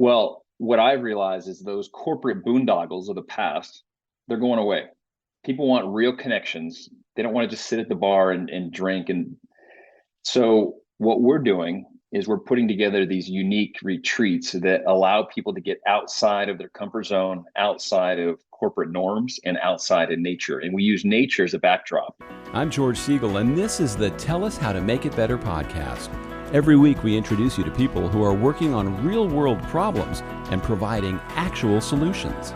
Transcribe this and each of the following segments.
Well, what I realize is those corporate boondoggles of the past, they're going away. People want real connections. They don't want to just sit at the bar and drink. And so what we're doing is we're putting together these unique retreats that allow people to get outside of their comfort zone, outside of corporate norms, and outside of nature. And we use nature as a backdrop. I'm George Siegel, and this is the Tell Us How to Make It Better podcast. Every week, we introduce you to people who are working on real-world problems and providing actual solutions.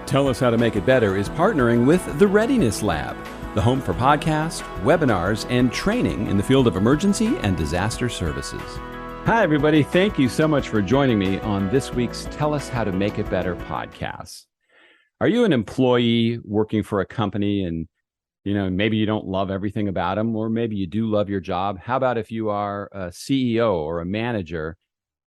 Tell Us How to Make It Better is partnering with the Readiness Lab, the home for podcasts, webinars, and training in the field of emergency and disaster services. Hi, everybody. Thank you so much for joining me on this week's Tell Us How to Make It Better podcast. Are you an employee working for a company and maybe you don't love everything about them, or maybe you do love your job? How about if you are a CEO or a manager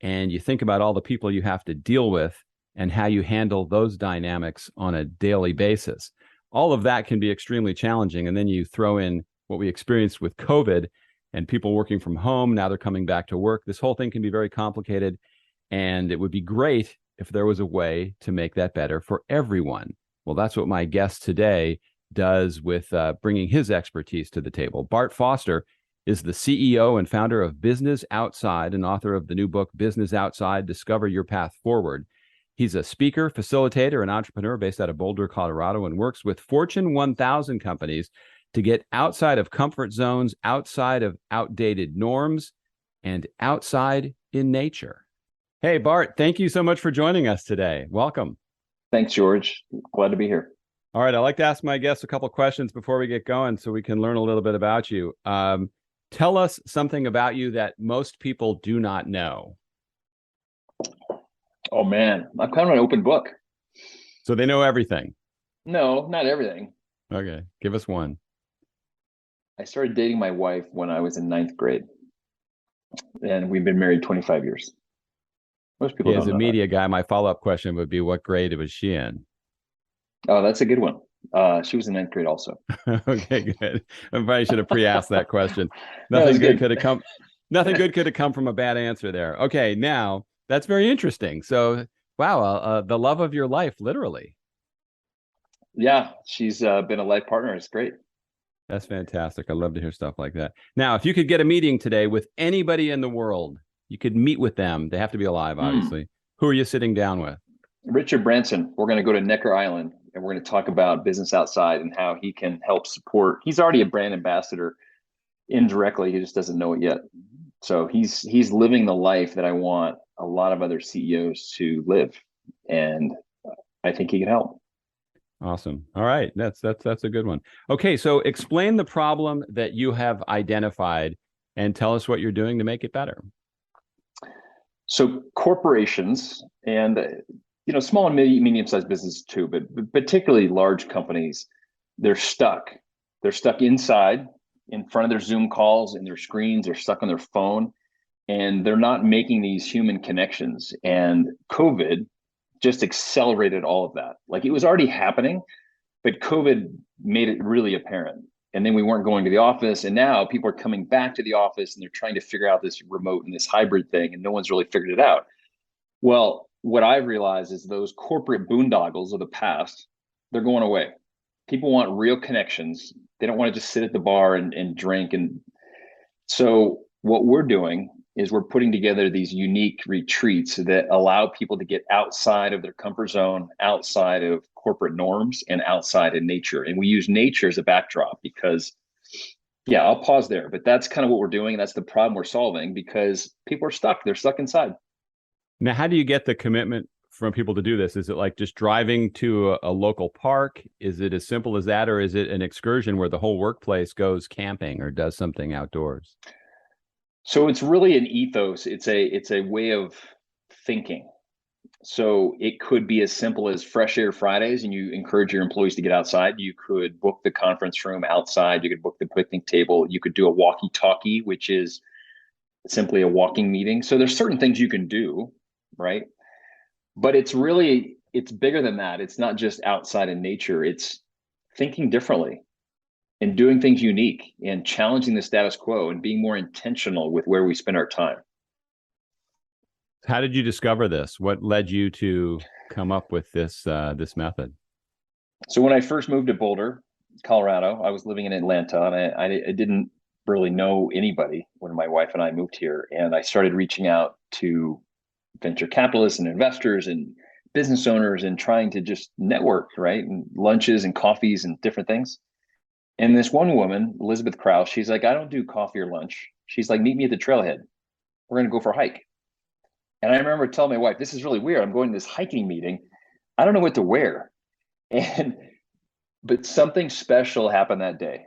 and you think about all the people you have to deal with and how you handle those dynamics on a daily basis? All of that can be extremely challenging. And then you throw in what we experienced with COVID and people working from home. Now they're coming back to work. This whole thing can be very complicated. And it would be great if there was a way to make that better for everyone. Well, that's what my guest today does with bringing his expertise to the table. Bart Foster is the CEO and founder of BusinessOutside and author of the new book, BusinessOutside, Discover Your Path Forward. He's a speaker, facilitator, and entrepreneur based out of Boulder, Colorado, and works with Fortune 1000 companies to get outside of comfort zones, outside of outdated norms, and outside in nature. Hey, Bart, thank you so much for joining us today. Welcome. Thanks, George. Glad to be here. All right. I like to ask my guests a couple questions before we get going so we can learn a little bit about you. Tell us something about you that most people do not know. Oh, man. I'm kind of an open book. So they know everything? No, not everything. Okay. Give us one. I started dating my wife when I was in ninth grade, and we've been married 25 years. Most people don't know that. As a media guy, my follow-up question would be, what grade was she in? Oh, that's a good one. She was in ninth grade also. Okay, good. I probably should have pre-asked that question. Nothing good could have come from a bad answer there. Okay, now that's very interesting. So, wow, the love of your life, literally. Yeah, she's been a life partner. It's great. That's fantastic. I love to hear stuff like that. Now, if you could get a meeting today with anybody in the world, you could meet with them. They have to be alive, obviously. Who are you sitting down with? Richard Branson. We're going to go to Necker Island, and we're going to talk about Business Outside and how he can help support. He's already a brand ambassador indirectly. He just doesn't know it yet. So he's living the life that I want a lot of other CEOs to live, and I think he can help. Awesome. All right, that's a good one. Okay, so explain the problem that you have identified and tell us what you're doing to make it better. So corporations and small and medium-sized businesses too, but particularly large companies, they're stuck. They're stuck inside, in front of their Zoom calls and their screens. They're stuck on their phone, and they're not making these human connections. And COVID just accelerated all of that. Like, it was already happening, but COVID made it really apparent. And then we weren't going to the office, and now people are coming back to the office and they're trying to figure out this remote and this hybrid thing, and no one's really figured it out. Well, what I realize is those corporate boondoggles of the past, they're going away. People want real connections. They don't want to just sit at the bar and drink. And so what we're doing is we're putting together these unique retreats that allow people to get outside of their comfort zone, outside of corporate norms, and outside in nature. And we use nature as a backdrop because, yeah, I'll pause there, but that's kind of what we're doing. That's the problem we're solving because people are stuck. They're stuck inside. Now, how do you get the commitment from people to do this? Is it like just driving to a local park? Is it as simple as that? Or is it an excursion where the whole workplace goes camping or does something outdoors? So it's really an ethos. It's a way of thinking. So it could be as simple as Fresh Air Fridays, and you encourage your employees to get outside. You could book the conference room outside. You could book the picnic table. You could do a walkie-talkie, which is simply a walking meeting. So there's certain things you can do, right? But it's bigger than that. It's not just outside in nature. It's thinking differently and doing things unique and challenging the status quo and being more intentional with where we spend our time. How did you discover this? What led you to come up with this method? So when I first moved to Boulder, Colorado, I was living in Atlanta, and I didn't really know anybody when my wife and I moved here. And I started reaching out to venture capitalists and investors and business owners and trying to just network, right? And lunches and coffees and different things. And this one woman, Elizabeth Krause, she's like, I don't do coffee or lunch. She's like, meet me at the trailhead. We're going to go for a hike. And I remember telling my wife, this is really weird. I'm going to this hiking meeting. I don't know what to wear. And but something special happened that day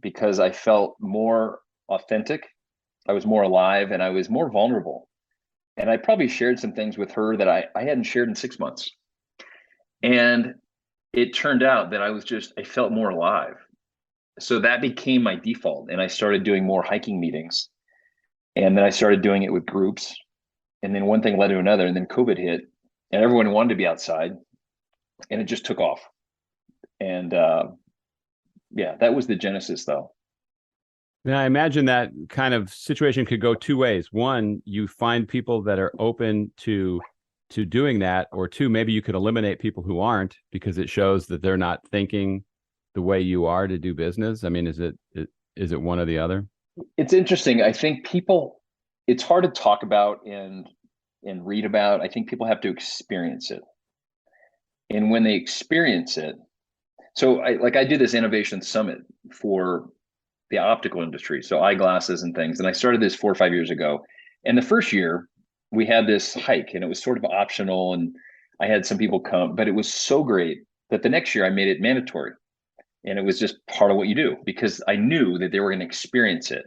because I felt more authentic. I was more alive and I was more vulnerable. And I probably shared some things with her that I hadn't shared in 6 months. And it turned out that I felt more alive. So that became my default. And I started doing more hiking meetings. And then I started doing it with groups. And then one thing led to another. And then COVID hit and everyone wanted to be outside. And it just took off. And yeah, that was the genesis, though. Now, I imagine that kind of situation could go two ways. One, you find people that are open to doing that, or two, maybe you could eliminate people who aren't because it shows that they're not thinking the way you are to do business. I mean, is it one or the other? It's interesting. I think it's hard to talk about and read about. I think people have to experience it. And when they experience it, so I did this innovation summit for the optical industry, so eyeglasses and things. And I started this 4 or 5 years ago. And the first year we had this hike and it was sort of optional and I had some people come, but it was so great that the next year I made it mandatory. And it was just part of what you do because I knew that they were going to experience it.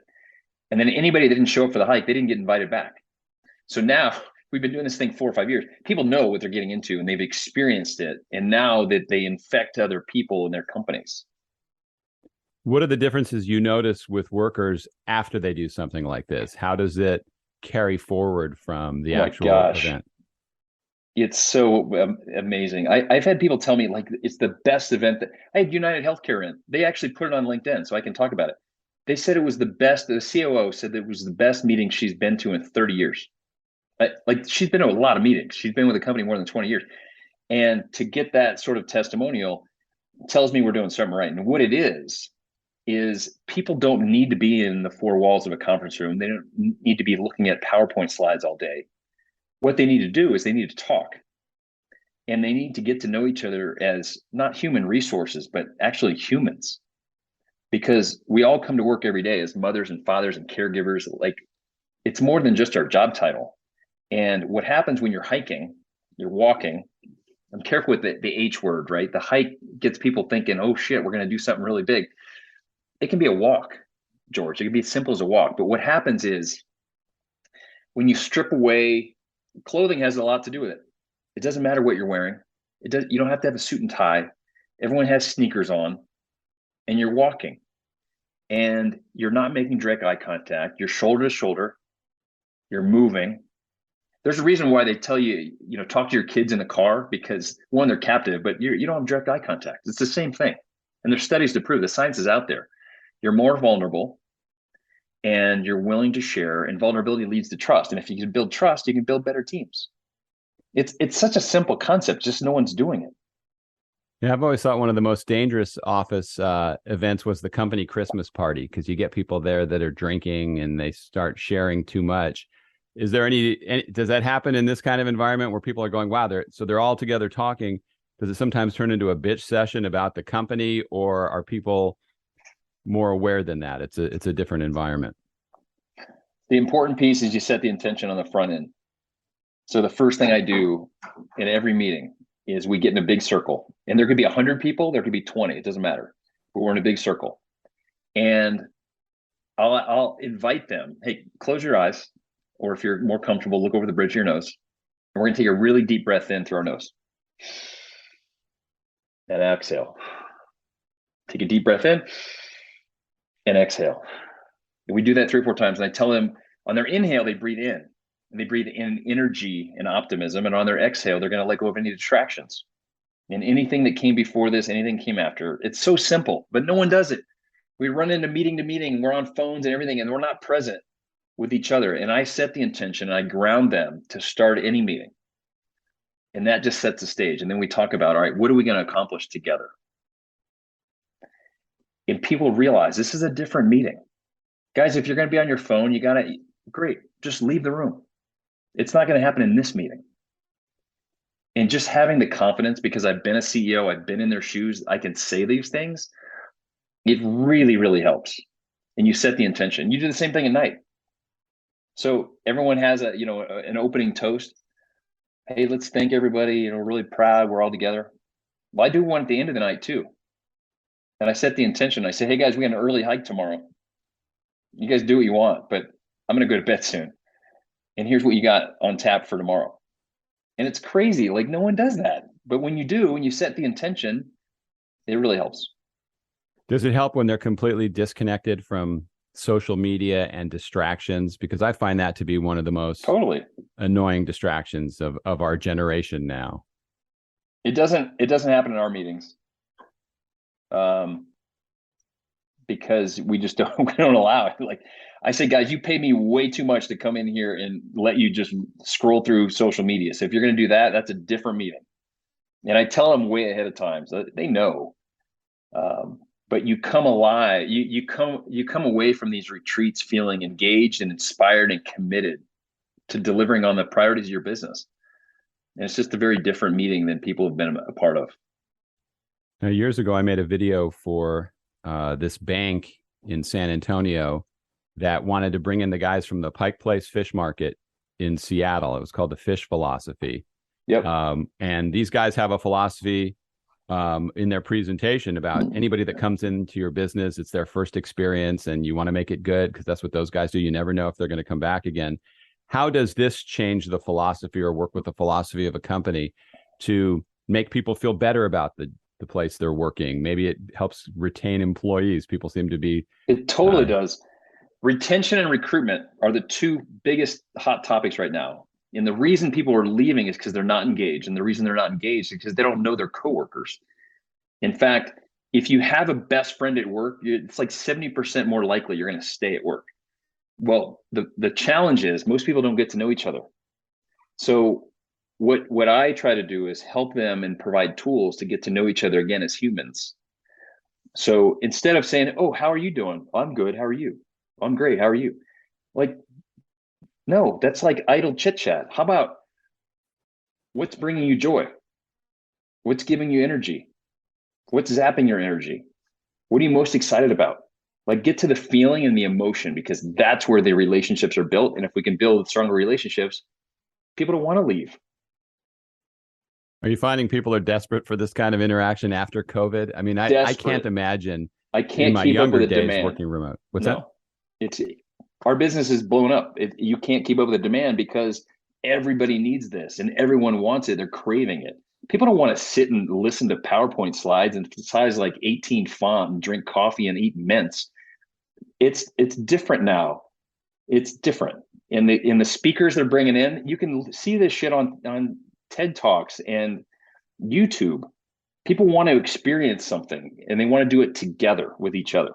And then anybody that didn't show up for the hike, they didn't get invited back. So now we've been doing this thing 4 or 5 years. People know what they're getting into and they've experienced it. And now that they infect other people in their companies. What are the differences you notice with workers after they do something like this? How does it carry forward from the actual event? It's so amazing. I've had people tell me like it's the best event that I had United Healthcare in. They actually put it on LinkedIn so I can talk about it. They said it was the best. The COO said it was the best meeting she's been to in 30 years. Like she's been to a lot of meetings. She's been with the company more than 20 years. And to get that sort of testimonial tells me we're doing something right. And what it is people don't need to be in the four walls of a conference room. They don't need to be looking at PowerPoint slides all day. What they need to do is they need to talk. And they need to get to know each other as not human resources, but actually humans. Because we all come to work every day as mothers and fathers and caregivers. Like it's more than just our job title. And what happens when you're hiking, you're walking, I'm careful with the H word, right? The hike gets people thinking, oh shit, we're going to do something really big. It can be a walk, George. It can be as simple as a walk. But what happens is when you strip away, clothing has a lot to do with it. It doesn't matter what you're wearing. You don't have to have a suit and tie. Everyone has sneakers on and you're walking and you're not making direct eye contact. You're shoulder to shoulder. You're moving. There's a reason why they tell you, talk to your kids in the car because one, they're captive, but you don't have direct eye contact. It's the same thing. And there's studies to prove the science is out there. You're more vulnerable and you're willing to share, and vulnerability leads to trust. And if you can build trust, you can build better teams. It's such a simple concept, just no one's doing it. Yeah, I've always thought one of the most dangerous office events was the company Christmas party because you get people there that are drinking and they start sharing too much. Is there does that happen in this kind of environment where people are going, wow, they're all together talking? Does it sometimes turn into a bitch session about the company, or are people more aware than that? It's a different environment. The important piece is you set the intention on the front end. So the first thing I do in every meeting is we get in a big circle, and there could be 100 people, there could be 20, it doesn't matter, but we're in a big circle. And I'll invite them, hey, close your eyes, or if you're more comfortable, look over the bridge of your nose. And we're gonna take a really deep breath in through our nose. And exhale. Take a deep breath in and exhale. And we do that 3 or 4 times. And I tell them on their inhale, they breathe in. And they breathe in energy and optimism. And on their exhale, they're going to let go of any distractions. And anything that came before this, anything came after. It's so simple, but no one does it. We run into meeting to meeting. We're on phones and everything, and we're not present. with each other. And I set the intention and I ground them to start any meeting. And that just sets the stage. And then we talk about, all right, what are we going to accomplish together? And people realize this is a different meeting. Guys, if you're going to be on your phone, great, just leave the room. It's not going to happen in this meeting. And just having the confidence, because I've been a CEO, I've been in their shoes, I can say these things. It really, really helps. And you set the intention. You do the same thing at night. So everyone has an opening toast. Hey, let's thank everybody. Really proud. We're all together. Well, I do one at the end of the night too. And I set the intention. I say, hey guys, we got an early hike tomorrow. You guys do what you want, but I'm going to go to bed soon. And here's what you got on tap for tomorrow. And it's crazy. Like no one does that. But when you do, when you set the intention, it really helps. Does it help when they're completely disconnected from social media and distractions? Because I find that to be one of the most annoying distractions of our generation now. It doesn't happen in our meetings. Because we just don't allow it. Like I say, guys, you pay me way too much to come in here and let you just scroll through social media. So if you're going to do that, that's a different meeting. And I tell them way ahead of time, so they know. But you come alive. You come away from these retreats feeling engaged and inspired and committed to delivering on the priorities of your business. And it's just a very different meeting than people have been a part of. Now, years ago, I made a video for this bank in San Antonio that wanted to bring in the guys from the Pike Place Fish Market in Seattle. It was called the Fish Philosophy. Yep. And these guys have a philosophy in their presentation about anybody that comes into your business. It's their first experience and you want to make it good because that's what those guys do. You never know if they're going to come back again. How does this change the philosophy or work with the philosophy of a company to make people feel better about the place they're working? Maybe it helps retain employees. People seem to be. It totally does. Retention and recruitment are the two biggest hot topics right now. And the reason people are leaving is because they're not engaged. And the reason they're not engaged is because they don't know their coworkers. In fact, if you have a best friend at work, it's like 70% more likely you're going to stay at work. Well, the challenge is most people don't get to know each other. So what I try to do is help them and provide tools to get to know each other again as humans. So instead of saying, oh, how are you doing? I'm good. How are you? I'm great. How are you? Like, no, that's like idle chit chat. How about what's bringing you joy? What's giving you energy? What's zapping your energy? What are you most excited about? Like get to the feeling and the emotion, because that's where the relationships are built. And if we can build stronger relationships, people don't want to leave. Are you finding people are desperate for this kind of interaction after COVID? I mean, I can't imagine. I can't in my keep up younger with the days demand. working remote. What's that? It's our business is blown up. You can't keep up with the demand because everybody needs this and everyone wants it. They're craving it. People don't want to sit and listen to PowerPoint slides and size like 18 font and drink coffee and eat mints. It's different now. It's different. In the speakers they're bringing in, you can see this shit on TED Talks and YouTube. People want to experience something and they want to do it together with each other.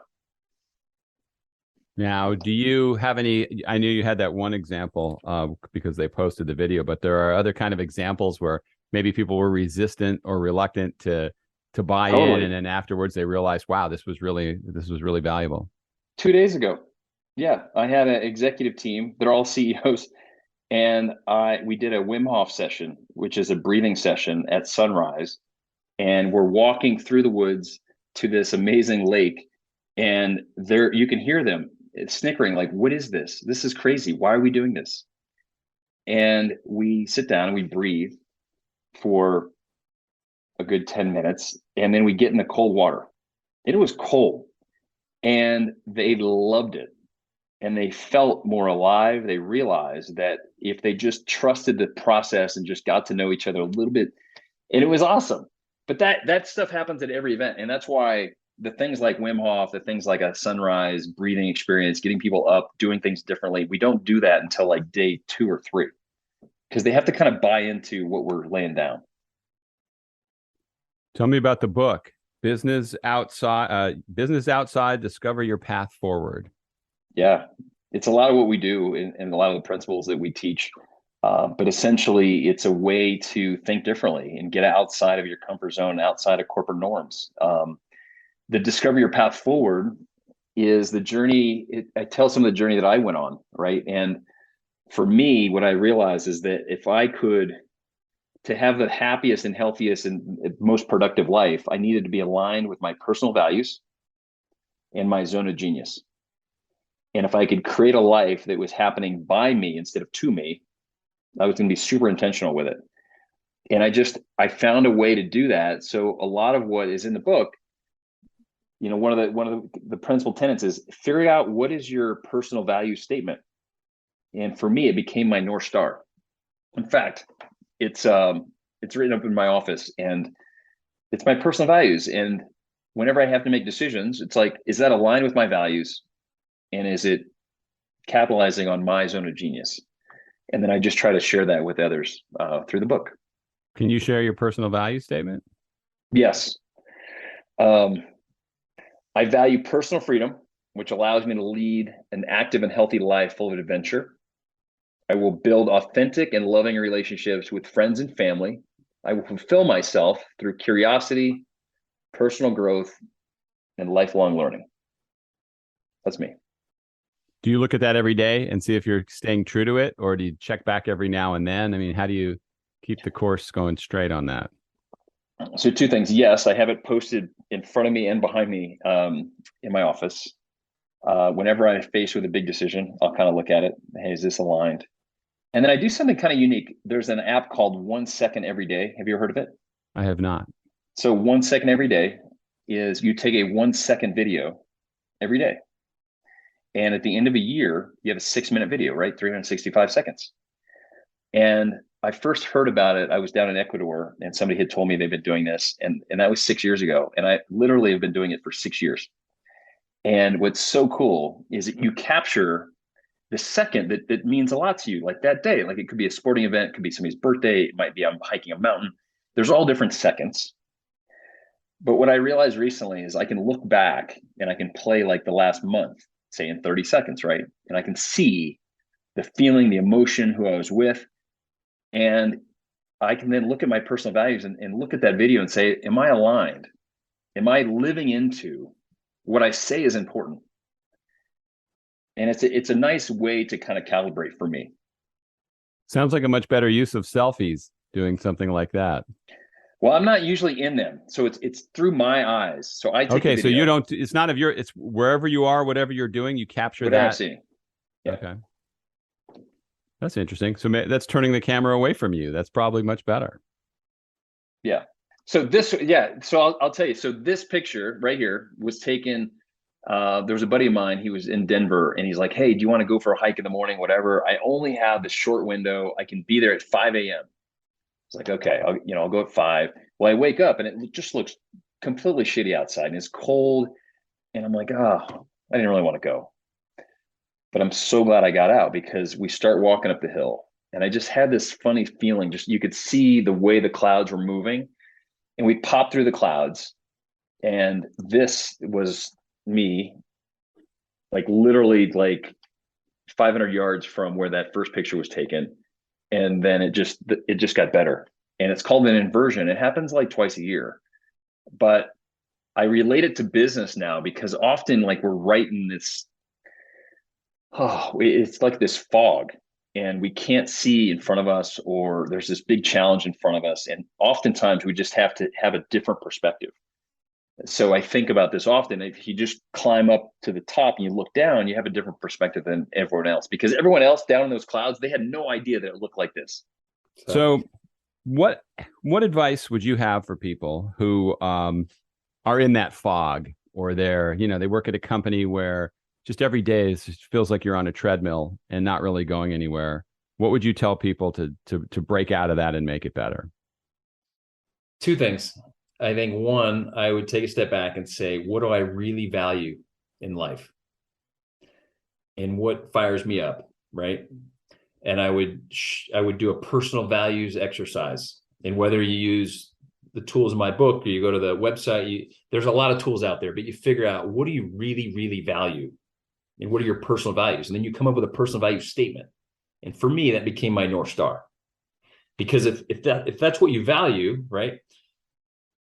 Now, do you have any? I knew you had that one example because they posted the video, but there are other kind of examples where maybe people were resistant or reluctant to buy in, and then afterwards they realized, wow, this was really valuable. 2 days ago, yeah, I had an executive team. They're all CEOs, and we did a Wim Hof session, which is a breathing session at sunrise, and we're walking through the woods to this amazing lake, and there you can hear them snickering, like, what is this? This is crazy. Why are we doing this? And we sit down and we breathe for a good 10 minutes. And then we get in the cold water. And it was cold. And they loved it. And they felt more alive. They realized that if they just trusted the process and just got to know each other a little bit, and it was awesome. But that stuff happens at every event. And that's why the things like Wim Hof, the things like a sunrise breathing experience, getting people up, doing things differently, we don't do that until like day 2 or 3, because they have to kind of buy into what we're laying down. Tell me about the book, Business Outside, Discover Your Path Forward. Yeah. It's a lot of what we do and a lot of the principles that we teach. But essentially, it's a way to think differently and get outside of your comfort zone, outside of corporate norms. The discover your path forward is the journey. I tell some of the journey that I went on, right? And for me, what I realized is that if I could, to have the happiest and healthiest and most productive life, I needed to be aligned with my personal values and my zone of genius. And if I could create a life that was happening by me instead of to me, I was going to be super intentional with it. And I found a way to do that. So a lot of what is in the book, one of the principal tenets is figure out what is your personal value statement. And for me, it became my North Star. In fact, it's written up in my office, and it's my personal values. And whenever I have to make decisions, it's like, is that aligned with my values? And is it capitalizing on my zone of genius? And then I just try to share that with others through the book. Can you share your personal value statement? Yes. I value personal freedom, which allows me to lead an active and healthy life full of adventure. I will build authentic and loving relationships with friends and family. I will fulfill myself through curiosity, personal growth, and lifelong learning. That's me. Do you look at that every day and see if you're staying true to it, or do you check back every now and then? I mean, how do you keep the course going straight on that? So two things. Yes, I have it posted in front of me and behind me in my office. Whenever I'm faced with a big decision, I'll kind of look at it. Hey, is this aligned? And then I do something kind of unique. There's an app called 1 Second Every Day. Have you ever heard of it? I have not. So 1 second every day is you take a 1 second video every day. And at the end of a year, you have a 6-minute video, right? 365 seconds. And I first heard about it. I was down in Ecuador, and somebody had told me they've been doing this. And that was 6 years ago. And I literally have been doing it for 6 years. And what's so cool is that you capture the second that means a lot to you, like that day. Like it could be a sporting event, it could be somebody's birthday, it might be I'm hiking a mountain. There's all different seconds. But what I realized recently is I can look back and I can play like the last month, say in 30 seconds, right? And I can see the feeling, the emotion, who I was with. And I can then look at my personal values and look at that video and say, am I aligned? Am I living into what I say is important? And it's a nice way to kind of calibrate for me. Sounds like a much better use of selfies doing something like that. Well, I'm not usually in them, so it's through my eyes. So I take okay. So you don't. It's not of your. It's wherever you are, whatever you're doing, you capture whatever that. I'm seeing. Yeah. Okay. That's interesting. So that's turning the camera away from you. That's probably much better. Yeah. So this, yeah. So I'll tell you. So this picture right here was taken. There was a buddy of mine. He was in Denver, and he's like, "Hey, do you want to go for a hike in the morning? Whatever. I only have this short window. I can be there at 5 a.m." It's like, okay, I'll go at 5. Well, I wake up and it just looks completely shitty outside, and it's cold, and I'm like, oh, I didn't really want to go, but I'm so glad I got out, because we start walking up the hill, and I just had this funny feeling. Just you could see the way the clouds were moving, and we popped through the clouds, and this was me, like literally like 500 yards from where that first picture was taken. And then it just got better. And it's called an inversion. It happens like twice a year. But I relate it to business now, because often like we're right in this, it's like this fog, and we can't see in front of us, or there's this big challenge in front of us. And oftentimes we just have to have a different perspective. So I think about this often. If you just climb up to the top and you look down, you have a different perspective than everyone else, because everyone else down in those clouds, they had no idea that it looked like this. So what advice would you have for people who are in that fog, or they work at a company where just every day it just feels like you're on a treadmill and not really going anywhere? What would you tell people to break out of that and make it better? Two things. I think one, I would take a step back and say, what do I really value in life? And what fires me up, right? And I would do a personal values exercise. And whether you use the tools in my book or you go to the website, there's a lot of tools out there, but you figure out, what do you really, really value? And what are your personal values? And then you come up with a personal value statement. And for me, that became my North Star. Because if that's what you value, right,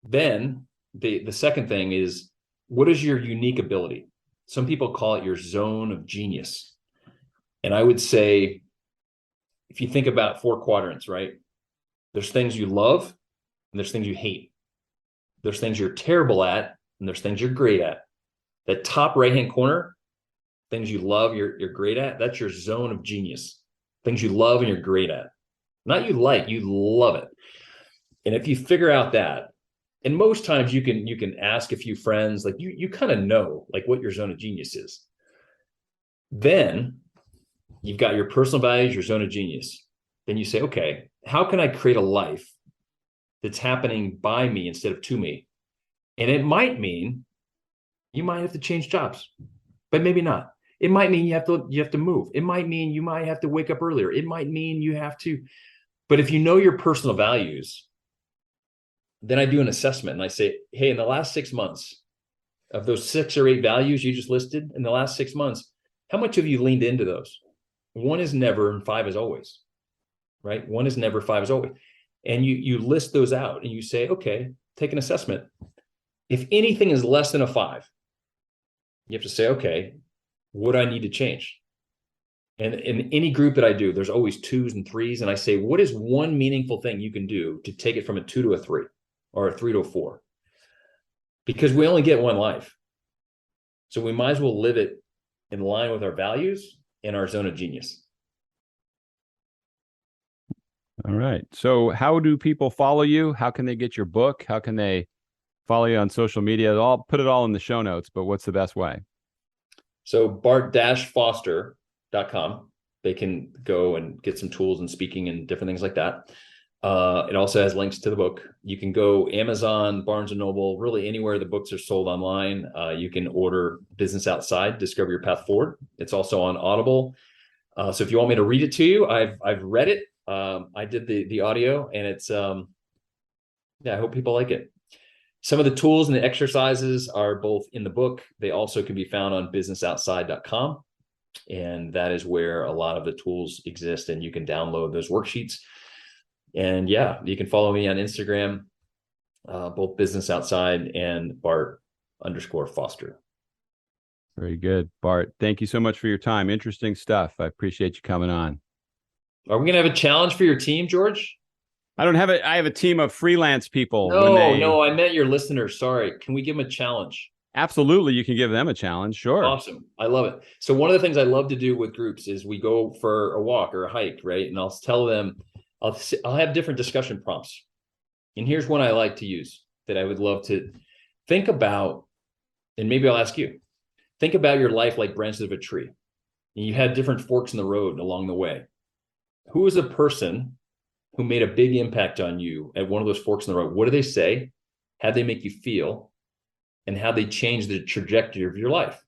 then the second thing is, what is your unique ability? Some people call it your zone of genius. And I would say, if you think about 4 quadrants, right, there's things you love and there's things you hate. There's things you're terrible at and there's things you're great at. That top right-hand corner, things you love, you're great at, that's your zone of genius. Things you love and you're great at. Not you like, you love it. And if you figure out that, and most times you can ask a few friends, like you kind of know like what your zone of genius is. Then you've got your personal values, your zone of genius. Then you say, okay, how can I create a life that's happening by me instead of to me? And it might mean you might have to change jobs, but maybe not. It might mean you have to move. It might mean you might have to wake up earlier. It might mean you have to, but if you know your personal values, then I do an assessment and I say, hey, in the last 6 months of those 6 or 8 values you just listed, in the last 6 months, how much have you leaned into those? 1 is never and 5 is always, right? 1 is never, 5 is always. And you list those out and you say, okay, take an assessment. If anything is less than a 5, you have to say, okay, what do I need to change? And in any group that I do, there's always 2s and 3s. And I say, what is one meaningful thing you can do to take it from a 2 to a 3 or a 3 to a 4? Because we only get one life. So we might as well live it in line with our values and our zone of genius. All right. So how do people follow you? How can they get your book? How can they follow you on social media? I'll put it all in the show notes, but what's the best way? So bart-foster.com. They can go and get some tools and speaking and different things like that. It also has links to the book. You can go Amazon, Barnes & Noble, really anywhere the books are sold online. You can order Business Outside, Discover Your Path Forward. It's also on Audible. So if you want me to read it to you, I've read it. I did the audio, and it's I hope people like it. Some of the tools and the exercises are both in the book. They also can be found on businessoutside.com. And that is where a lot of the tools exist, and you can download those worksheets. And yeah, you can follow me on Instagram, both Business Outside and Bart_Foster. Very good, Bart. Thank you so much for your time. Interesting stuff. I appreciate you coming on. Are we going to have a challenge for your team, George? I have a team of freelance people. No, I meant your listeners. Sorry. Can we give them a challenge? Absolutely. You can give them a challenge. Sure. Awesome. I love it. So one of the things I love to do with groups is we go for a walk or a hike, right? And I'll tell them, I'll have different discussion prompts. And here's one I like to use that I would love to think about. And maybe I'll ask you, think about your life like branches of a tree. And you had different forks in the road along the way. Who is a person who made a big impact on you at one of those forks in the road? What do they say? How'd they make you feel? And how they change the trajectory of your life,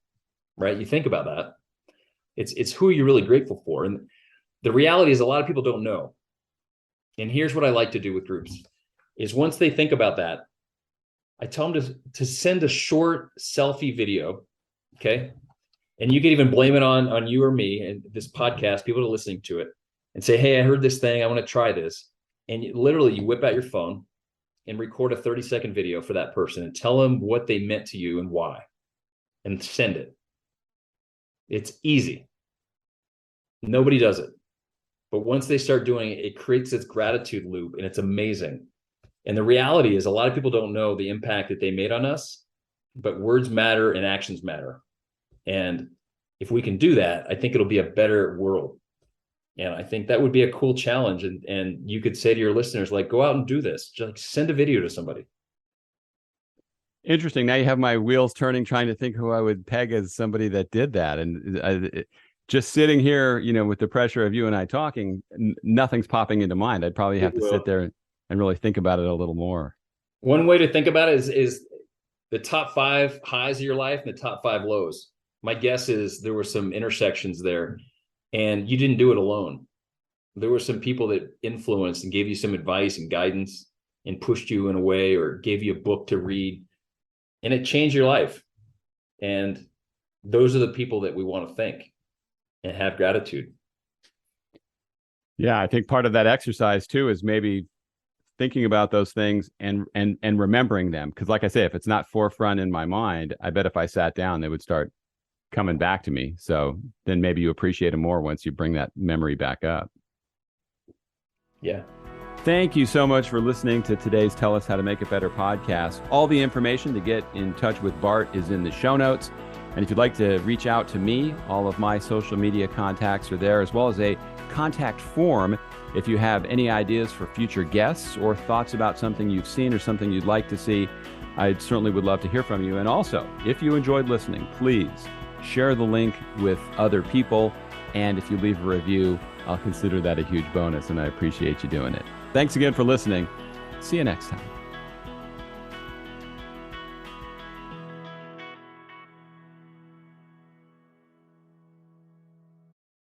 right? You think about that. It's who you're really grateful for. And the reality is a lot of people don't know. And here's what I like to do with groups is once they think about that, I tell them to send a short selfie video, okay? And you can even blame it on you or me and this podcast, people are listening to it, and say, hey, I heard this thing, I want to try this. And you whip out your phone and record a 30-second video for that person and tell them what they meant to you and why, and send it. It's easy. Nobody does it. But once they start doing it, it creates this gratitude loop, and it's amazing. And the reality is a lot of people don't know the impact that they made on us, but words matter and actions matter. And if we can do that, I think it'll be a better world. And I think that would be a cool challenge. And you could say to your listeners, like, go out and do this. Just like send a video to somebody. Interesting. Now you have my wheels turning, trying to think who I would peg as somebody that did that. And just sitting here, with the pressure of you and I talking, nothing's popping into mind. I'd probably have to sit there and really think about it a little more. One way to think about it is the top 5 highs of your life and the top 5 lows. My guess is there were some intersections there. And you didn't do it alone. There were some people that influenced and gave you some advice and guidance and pushed you in a way or gave you a book to read. And it changed your life. And those are the people that we want to thank and have gratitude. Yeah, I think part of that exercise too is maybe thinking about those things and remembering them. Because like I say, if it's not forefront in my mind, I bet if I sat down, they would start coming back to me. So then maybe you appreciate them more once you bring that memory back up. Yeah. Thank you so much for listening to today's Tell Us How to Make It Better podcast. All the information to get in touch with Bart is in the show notes. And if you'd like to reach out to me, all of my social media contacts are there, as well as a contact form if you have any ideas for future guests or thoughts about something you've seen or something you'd like to see. I certainly would love to hear from you. And also, if you enjoyed listening, please share the link with other people. And if you leave a review, I'll consider that a huge bonus, and I appreciate you doing it. Thanks again for listening. See you next time.